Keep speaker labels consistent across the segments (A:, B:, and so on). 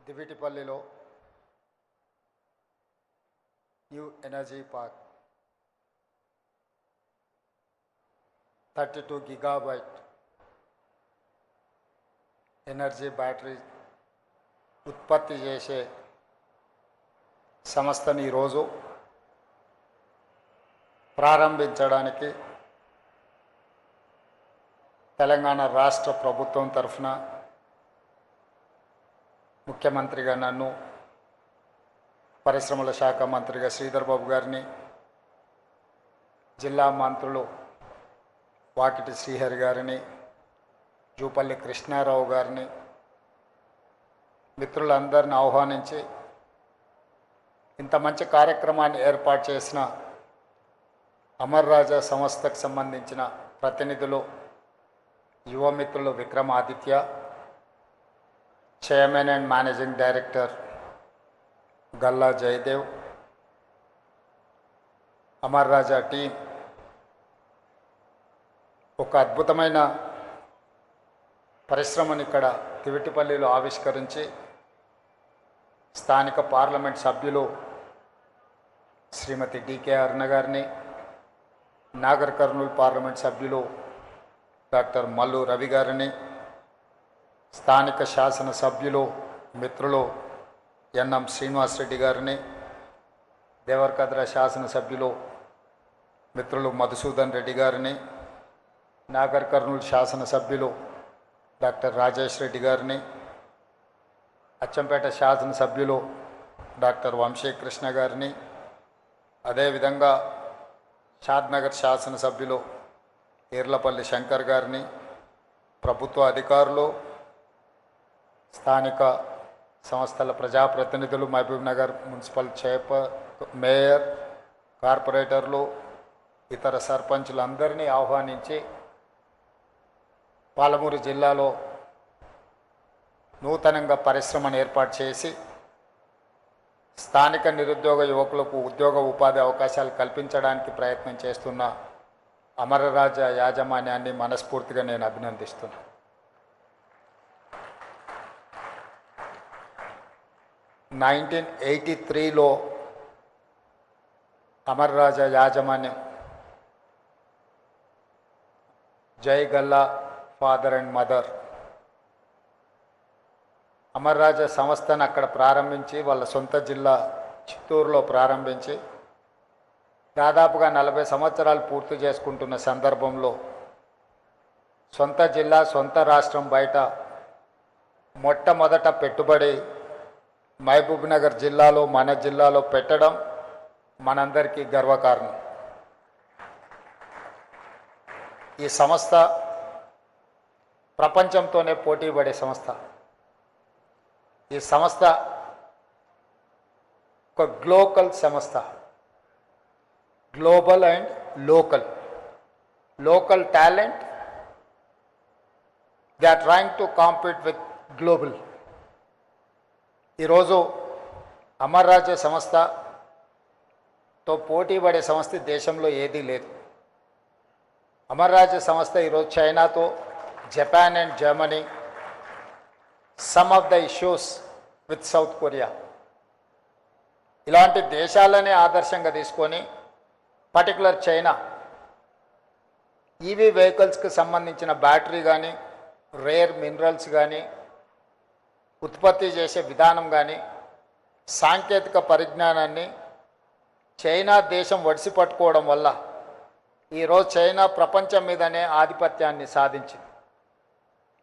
A: దివిటిపల్లిలో new energy park 32 gigabyte energy battery ఉత్పత్తి చేసే సంస్థని ఈరోజు ప్రారంభించడానికి తెలంగాణ రాష్ట్ర ప్రభుత్వం తరఫున ముఖ్యమంత్రిగా నన్ను, పరిశ్రమల శాఖ మంత్రిగా శ్రీధర్ బాబు గారిని, జిల్లా మంత్రులు వాకిటి శ్రీహరి గారిని, జూపల్లి కృష్ణారావు గారిని, మిత్రులందరిని ఆహ్వానించి ఇంత మంచి కార్యక్రమాన్ని ఏర్పాటు చేసిన అమర్ రాజా సంస్థకు సంబంధించిన ప్రతినిధులు, యువ మిత్రులు Vikramaditya, chairman and managing director Galla Jayadev, Amar Raja team ఒక అద్భుతమైన పరిశ్రమను ఇక్కడ దివిటిపల్లిలో ఆవిష్కరించి స్థానిక పార్లమెంట్ సభ్యులు శ్రీమతి డికే అరుణ గారిని, నాగర్ కర్నూలు పార్లమెంట్ సభ్యులు డాక్టర్ మల్లు రవి గారిని, స్థానిక శాసనసభ్యులు మిత్రులు ఎన్ఎం శ్రీనివాసరెడ్డి గారిని, దేవరకద్ర శాసనసభ్యులు మిత్రులు మధుసూదన్ రెడ్డి గారిని, నాగర్ కర్నూలు శాసనసభ్యులు డాక్టర్ రాజేష్ రెడ్డి గారిని, అచ్చంపేట శాసనసభ్యులు డాక్టర్ వంశీకృష్ణ గారిని, అదేవిధంగా షాద్నగర్ శాసనసభ్యులు ఈర్లపల్లి శంకర్ గారిని, ప్రభుత్వ అధికారులు, స్థానిక సంస్థల ప్రజాప్రతినిధులు, మహబూబ్ నగర్ మున్సిపల్ మేయర్, కార్పొరేటర్లు, ఇతర సర్పంచులందరినీ ఆహ్వానించి పాలమూరు జిల్లాలో నూతనంగా పరిశ్రమను ఏర్పాటు చేసి స్థానిక నిరుద్యోగ యువకులకు ఉద్యోగ ఉపాధి అవకాశాలు కల్పించడానికి ప్రయత్నం చేస్తున్న అమరరాజ యాజమాన్యాన్ని మనస్ఫూర్తిగా నేను అభినందిస్తున్నాను. 1983లో అమరరాజ యాజమాన్యం జై Galla father and mother Amara Raja సంస్థను అక్కడ ప్రారంభించి వాళ్ళ సొంత జిల్లా చిత్తూరులో ప్రారంభించి దాదాపుగా 40 సంవత్సరాలు పూర్తి చేసుకుంటున్న సందర్భంలో సొంత జిల్లా, సొంత రాష్ట్రం బయట మొట్టమొదట పెట్టుబడి మహబూబ్ నగర్ జిల్లాలో, మన జిల్లాలో పెట్టడం మనందరికీ గర్వకారణం. ఈ సంస్థ ప్రపంచంతోనే పోటీ పడే సంస్థ. ఈ సంస్థ ఒక గ్లోబల్ సంస్థ, global and local talent, they are trying to compete with global. ఈరోజు అమర్ రాజా సంస్థతో పోటీ పడే సంస్థ దేశంలో ఏదీ లేదు. అమర్ రాజా సంస్థ ఈరోజు చైనాతో, Japan and Germany, some of the issues with south Korea, ఇలాంటి దేశాలనే ఆదర్శంగా తీసుకొని పర్టికులర్ చైనా ఈవీ వెహికల్స్కి సంబంధించిన బ్యాటరీ కానీ, రేర్ మినరల్స్ కానీ, ఉత్పత్తి చేసే విధానం కానీ, సాంకేతిక పరిజ్ఞానాన్ని చైనా దేశం ఒడిసి పట్టుకోవడం వల్ల ఈరోజు చైనా ప్రపంచం మీదనే ఆధిపత్యాన్ని సాధించింది.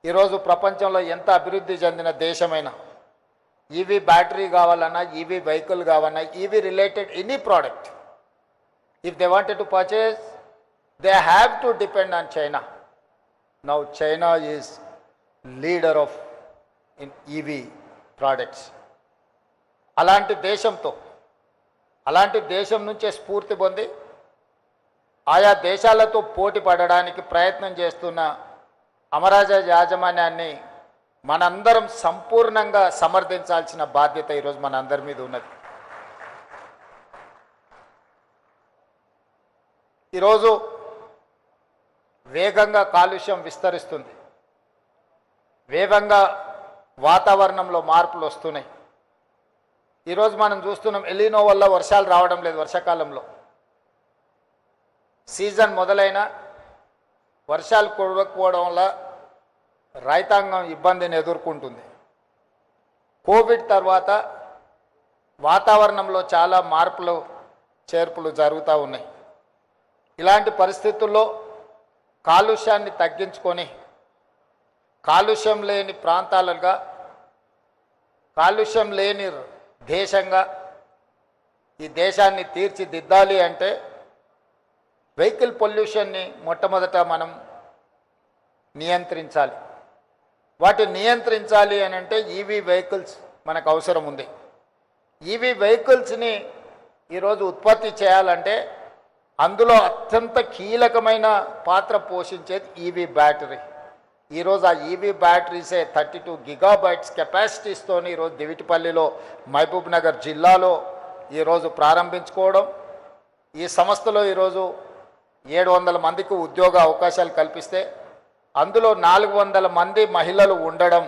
A: ఈరోజు ప్రపంచంలో ఎంత అభివృద్ధి చెందిన దేశమైనా ఈవీ బ్యాటరీ కావాలన్నా, ఈవీ వెహికల్ కావాలన్నా, EV related any product, if they wanted to purchase, they have to depend on China. Now China is leader of in EV products. అలాంటి దేశం నుంచే స్ఫూర్తి పొంది ఆయా దేశాలతో పోటీ పడడానికి ప్రయత్నం చేస్తున్న అమరరాజా యాజమాన్యాన్ని మనందరం సంపూర్ణంగా సమర్థించాల్సిన బాధ్యత ఈరోజు మనందరి మీద ఉన్నది. ఈరోజు వేగంగా కాలుష్యం విస్తరిస్తుంది, వేగంగా వాతావరణంలో మార్పులు వస్తున్నాయి. ఈరోజు మనం చూస్తున్నాం ఎలినో వల్ల వర్షాలు రావడం లేదు. వర్షాకాలంలో సీజన్ మొదలైన వర్షాలు కురవకపోవడం వల్ల రైతాంగం ఇబ్బందిని ఎదుర్కొంటుంది. కోవిడ్ తర్వాత వాతావరణంలో చాలా మార్పులు చేర్పులు జరుగుతూ ఉన్నాయి. ఇలాంటి పరిస్థితుల్లో కాలుష్యాన్ని తగ్గించుకొని కాలుష్యం లేని ప్రాంతాలుగా, కాలుష్యం లేని దేశంగా ఈ దేశాన్ని తీర్చిదిద్దాలి అంటే వెహికల్ పొల్యూషన్ని మొట్టమొదట మనం నియంత్రించాలి. వాటిని నియంత్రించాలి అని అంటే ఈవీ వెహికల్స్ మనకు అవసరం ఉంది. ఈవీ వెహికల్స్ని ఈరోజు ఉత్పత్తి చేయాలంటే అందులో అత్యంత కీలకమైన పాత్ర పోషించేది ఈవీ బ్యాటరీ. ఈరోజు ఆ ఈవీ బ్యాటరీసే 32 గిగాబైట్స్ కెపాసిటీస్తో ఈరోజు దివిటిపల్లిలో మహబూబ్ నగర్ జిల్లాలో ఈరోజు ప్రారంభించుకోవడం, ఈ సంస్థలో ఈరోజు 700 మందికి ఉద్యోగ అవకాశాలు కల్పిస్తే అందులో 400 మంది మహిళలు ఉండడం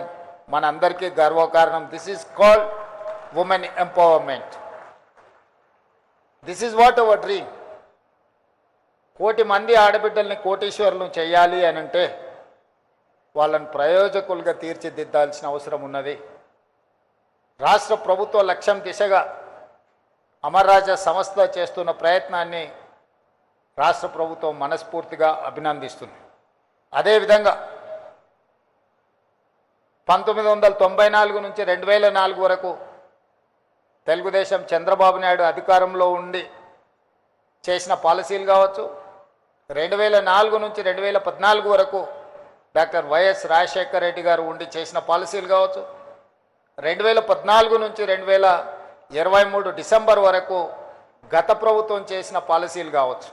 A: మనందరికీ గర్వకారణం. This is called women empowerment. This is what our dream. 1 కోటి మంది ఆడబిడ్డల్ని కోటీశ్వరులను చేయాలి అని అంటే వాళ్ళని ప్రయోజకులుగా తీర్చిదిద్దాల్సిన అవసరం ఉన్నది. రాష్ట్ర ప్రభుత్వ లక్ష్యం దిశగా అమర్ రాజా సంస్థ చేస్తున్న ప్రయత్నాన్ని రాష్ట్ర ప్రభుత్వం మనస్ఫూర్తిగా అభినందిస్తుంది. అదేవిధంగా 1994 నుంచి 2004 వరకు తెలుగుదేశం చంద్రబాబు నాయుడు అధికారంలో ఉండి చేసిన పాలసీలు కావచ్చు, 2004 నుంచి 2014 వరకు డాక్టర్ వైఎస్ రాజశేఖర రెడ్డి గారు ఉండి చేసిన పాలసీలు కావచ్చు, 2014 నుంచి 2023 డిసెంబర్ వరకు గత ప్రభుత్వం చేసిన పాలసీలు కావచ్చు,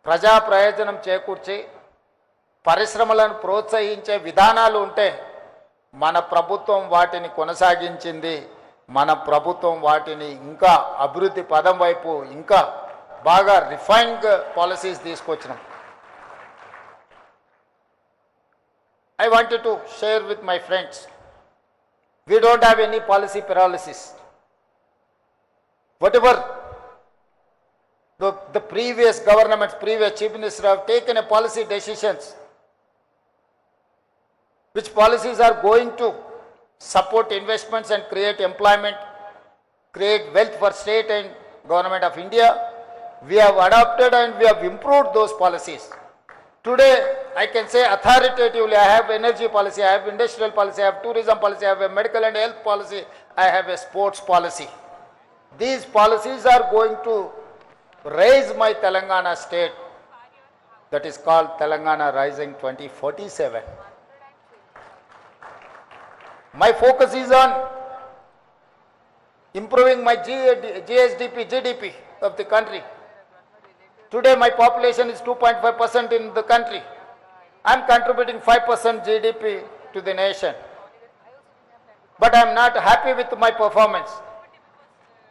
A: ప్రజా ప్రయోజనం చేకూర్చి పరిశ్రమలను ప్రోత్సహించే విధానాలు ఉంటే మన ప్రభుత్వం వాటిని కొనసాగించింది. మన ప్రభుత్వం వాటిని ఇంకా అభివృద్ధి పదం వైపు ఇంకా బాగా రిఫైన్డ్ పాలసీస్ తీసుకొచ్చినాం. I wanted to share with my friends, we don't have any policy paralysis. Whatever the previous governments, previous chief minister have taken a policy decisions, which policies are going to support investments and create employment, create wealth for state and government of India. We have adopted and we have improved those policies. Today, I can say authoritatively, I have energy policy, I have industrial policy, I have tourism policy, I have a medical and health policy, I have a sports policy. These policies are going to raise my Telangana state, that is called Telangana Rising 2047. My focus is on improving my GDP of the country. Today my population is 2.5% in the country. I am contributing 5% GDP to the nation. But I am not happy with my performance.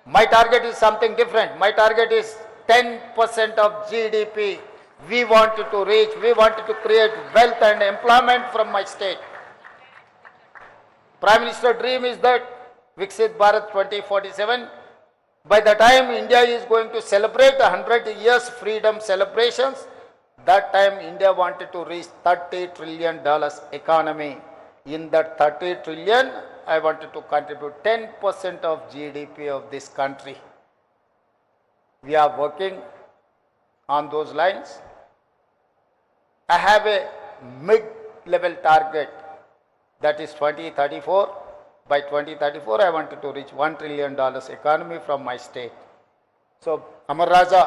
A: My target is something different. My target is 10% of GDP. We wanted to reach, we wanted to create wealth and employment from my state. Prime Minister dream is that Viksit Bharat 2047. By the time India is going to celebrate 100 years freedom celebrations, that time India wanted to reach $30 trillion economy. In that 30 trillion, I wanted to contribute 10% of GDP of this country. We are working on those lines. I have a mid-level target, that is 2034. By 2034, I wanted to reach $1 trillion economy from my state. So, Amar Raja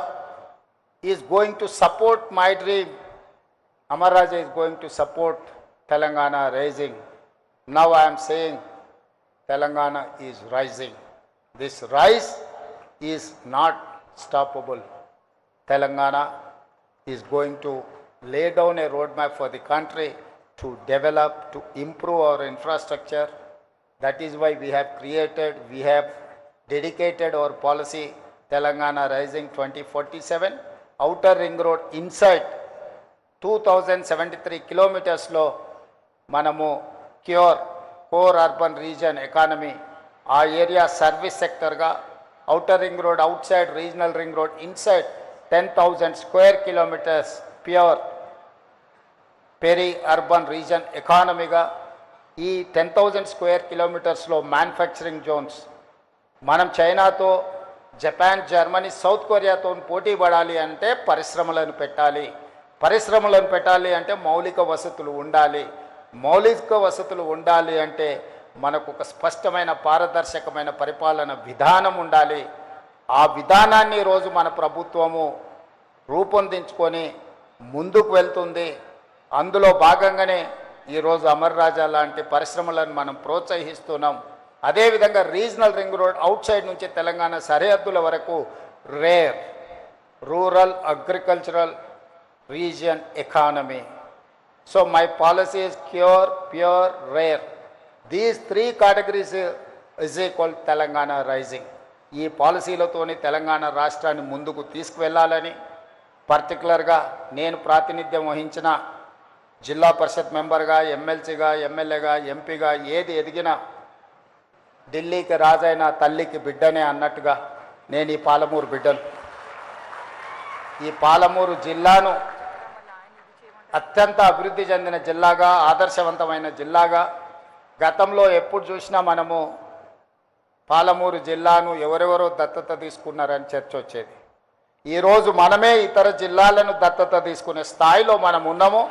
A: is going to support my dream. Amar Raja is going to support Telangana rising. Now I am saying Telangana is rising. This rise is not stoppable. Telangana is going to lay down a roadmap for the country to develop, to improve our infrastructure. That is why we have dedicated our policy Telangana Rising 2047. Outer ring road inside 2073 kilometers lo manamu cure core urban region economy, ఆ area service సెక్టర్గా, outer ring road, out side regional ring road, inside 10,000 square kilometres pure peri urban region ఎకానమీగా, ఈ 10,000 square కిలోమీటర్స్లో manufacturing Jones, మనం చైనాతో, Japan, Germany, south కొరియాతో పోటీ పడాలి అంటే పరిశ్రమలను పెట్టాలి. పరిశ్రమలను పెట్టాలి అంటే మౌలిక వసతులు ఉండాలి. మౌలిక వసతులు ఉండాలి అంటే మనకు ఒక స్పష్టమైన పారదర్శకమైన పరిపాలన విధానం ఉండాలి. ఆ విధానాన్ని ఈరోజు మన ప్రభుత్వము రూపొందించుకొని ముందుకు వెళ్తుంది. అందులో భాగంగానే ఈరోజు అమర్ రాజా లాంటి పరిశ్రమలను మనం ప్రోత్సహిస్తున్నాం. అదేవిధంగా రీజనల్ రింగ్ రోడ్ అవుట్ సైడ్ నుంచి తెలంగాణ సరిహద్దుల వరకు rare rural agricultural region economy. So my policy is pure, rare. These 3 categories is equal Telangana rising. ఈ పాలసీలతోని తెలంగాణ రాష్ట్రాన్ని ముందుకు తీసుకువెళ్ళాలని, పర్టికులర్గా నేను ప్రాతినిధ్యం వహించిన జిల్లా పరిషత్ మెంబర్గా, ఎమ్మెల్సీగా, ఎమ్మెల్యేగా, ఎంపీగా ఏది ఎదిగినా ఢిల్లీకి రాజైన తల్లికి బిడ్డనే అన్నట్టుగా నేను ఈ పాలమూరు బిడ్డను. ఈ పాలమూరు జిల్లాను అత్యంత అభివృద్ధి చెందిన జిల్లాగా, ఆదర్శవంతమైన జిల్లాగా, గతంలో ఎప్పుడు చూసినా మనము పాలమూరు జిల్లాను ఎవరెవరో దత్తత తీసుకున్నారని చర్చ వచ్చేది. ఈరోజు మనమే ఇతర జిల్లాలను దత్తత తీసుకునే స్థాయిలో మనం ఉన్నాము.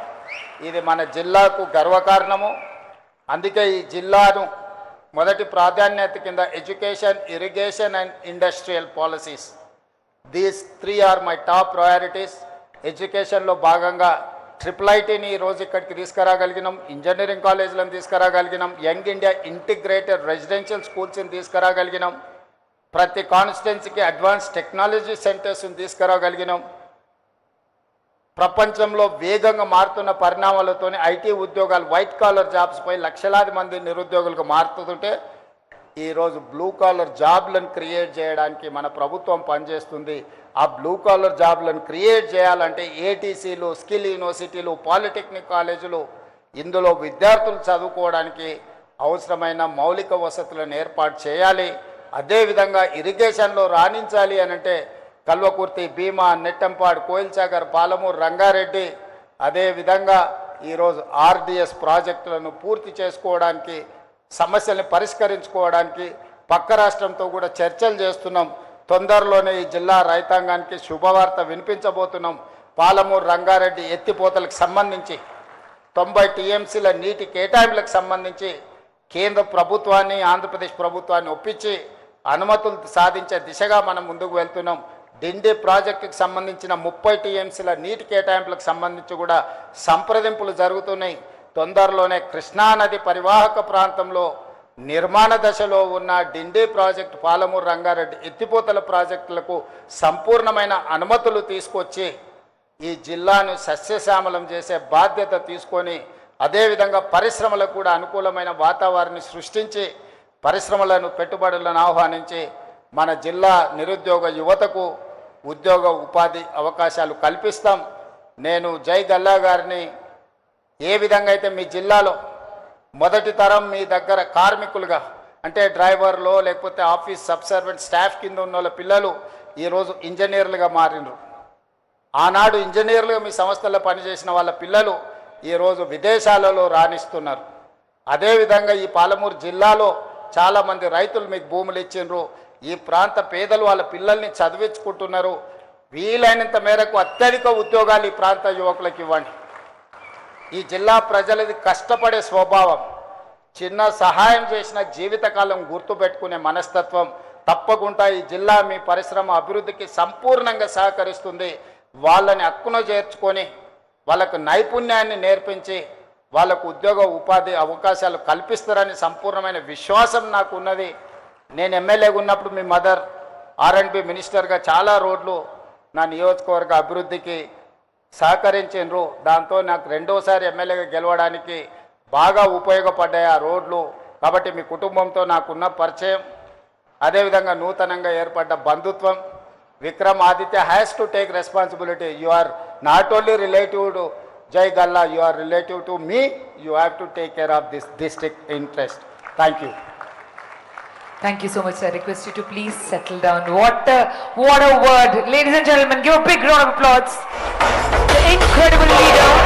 A: ఇది మన జిల్లాకు గర్వకారణము. అందుకే ఈ జిల్లాను మొదటి ప్రాధాన్యత కింద education, irrigation and industrial policies, these 3 are my top priorities. ఎడ్యుకేషన్లో భాగంగా IIITని ఈరోజు ఇక్కడికి తీసుకురాగలిగినాం, ఇంజనీరింగ్ కాలేజీలను తీసుకురాగలిగినాం, యంగ్ ఇండియా ఇంటిగ్రేటెడ్ రెసిడెన్షియల్ స్కూల్స్ని తీసుకురాగలిగినాం, ప్రతి కాన్స్టిట్యున్సీకి అడ్వాన్స్ టెక్నాలజీ సెంటర్స్ని తీసుకురాగలిగినాం. ప్రపంచంలో వేగంగా మారుతున్న పరిణామాలతో ఐటీ ఉద్యోగాలు, వైట్ కాలర్ జాబ్స్ పై లక్షలాది మంది నిరుద్యోగులకు మారుతుంటే ఈరోజు బ్లూ కాలర్ జాబ్లను క్రియేట్ చేయడానికి మన ప్రభుత్వం పనిచేస్తుంది. ఆ బ్లూ కాలర్ జాబ్లను క్రియేట్ చేయాలంటే ఏటీసీలు, స్కిల్ యూనివర్సిటీలు, పాలిటెక్నిక్ కాలేజీలు, ఇందులో విద్యార్థులు చదువుకోవడానికి అవసరమైన మౌలిక వసతులను ఏర్పాటు చేయాలి. అదేవిధంగా ఇరిగేషన్లో రాణించాలి అనంటే కల్వకుర్తి, భీమా, నెట్టంపాడు, కోయిల్సాగర్, పాలమూరు, రంగారెడ్డి, అదేవిధంగా ఈరోజు ఆర్డిఎస్ ప్రాజెక్టులను పూర్తి చేసుకోవడానికి, సమస్యల్ని పరిష్కరించుకోవడానికి పక్క రాష్ట్రంతో కూడా చర్చలు చేస్తున్నాం. తొందరలోనే ఈ జిల్లా రైతాంగానికి శుభవార్త వినిపించబోతున్నాం. పాలమూరు, రంగారెడ్డి ఎత్తిపోతలకు సంబంధించి 90 టీఎంసీల నీటి కేటాయింపులకు సంబంధించి కేంద్ర ప్రభుత్వాన్ని, ఆంధ్రప్రదేశ్ ప్రభుత్వాన్ని ఒప్పించి అనుమతులు సాధించే దిశగా మనం ముందుకు వెళ్తున్నాం. డిండి ప్రాజెక్టుకు సంబంధించిన 30 టీఎంసీల నీటి కేటాయింపులకు సంబంధించి కూడా సంప్రదింపులు జరుగుతున్నాయి. తొందరలోనే కృష్ణానది పరివాహక ప్రాంతంలో నిర్మాణ దశలో ఉన్న డిండి ప్రాజెక్టు, పాలమూరు, రంగారెడ్డి ఎత్తిపోతల ప్రాజెక్టులకు సంపూర్ణమైన అనుమతులు తీసుకొచ్చి ఈ జిల్లాను సస్యశ్యామలం చేసే బాధ్యత తీసుకొని, అదేవిధంగా పరిశ్రమలకు కూడా అనుకూలమైన వాతావరణాన్ని సృష్టించి పరిశ్రమలను, పెట్టుబడులను ఆహ్వానించి మన జిల్లా నిరుద్యోగ యువతకు ఉద్యోగ ఉపాధి అవకాశాలు కల్పిస్తాం. నేను జై గల్లా గారిని ఏ విధంగా అయితే మీ జిల్లాలో మొదటి తరం మీ దగ్గర కార్మికులుగా, అంటే డ్రైవర్లో లేకపోతే ఆఫీస్ సబ్సర్వెంట్ స్టాఫ్ కింద ఉన్న వాళ్ళ పిల్లలు ఈరోజు ఇంజనీర్లుగా మారినరు. ఆనాడు ఇంజనీర్లుగా మీ సంస్థల్లో పనిచేసిన వాళ్ళ పిల్లలు ఈరోజు విదేశాలలో రాణిస్తున్నారు. అదేవిధంగా ఈ పాలమూరు జిల్లాలో చాలామంది రైతులు మీకు భూములు ఇచ్చిండ్రు. ఈ ప్రాంత పేదలు వాళ్ళ పిల్లల్ని చదివించుకుంటున్నారు. వీలైనంత మేరకు అత్యధిక ఉద్యోగాలు ఈ ప్రాంత యువకులకు ఇవ్వండి. ఈ జిల్లా ప్రజలది కష్టపడే స్వభావం, చిన్న సహాయం చేసిన జీవితకాలం గుర్తుపెట్టుకునే మనస్తత్వం. తప్పకుండా ఈ జిల్లా మీ పరిశ్రమ అభివృద్ధికి సంపూర్ణంగా సహకరిస్తుంది. వాళ్ళని హక్కున చేర్చుకొని వాళ్ళకు నైపుణ్యాన్ని నేర్పించి వాళ్ళకు ఉద్యోగ ఉపాధి అవకాశాలు కల్పిస్తారని సంపూర్ణమైన విశ్వాసం నాకు ఉన్నది. నేను ఎమ్మెల్యేగా ఉన్నప్పుడు మీ మదర్ R&B మినిస్టర్గా చాలా రోడ్లు నా నియోజకవర్గ అభివృద్ధికి సహకరించారు. దాంతో నాకు రెండోసారి ఎమ్మెల్యేగా గెలవడానికి బాగా ఉపయోగపడ్డాయి ఆ రోడ్లు. కాబట్టి మీ కుటుంబంతో నాకున్న పరిచయం, అదేవిధంగా నూతనంగా ఏర్పడ్డ బంధుత్వం, Vikram Aditya has to take responsibility. You are not only relative Jai Galla, you are relative to me. You have to take care of this district interest. Thank you.
B: Thank you so much, sir. I request you to please settle down. What a word. Ladies and gentlemen, give a big round of applause. The incredible leader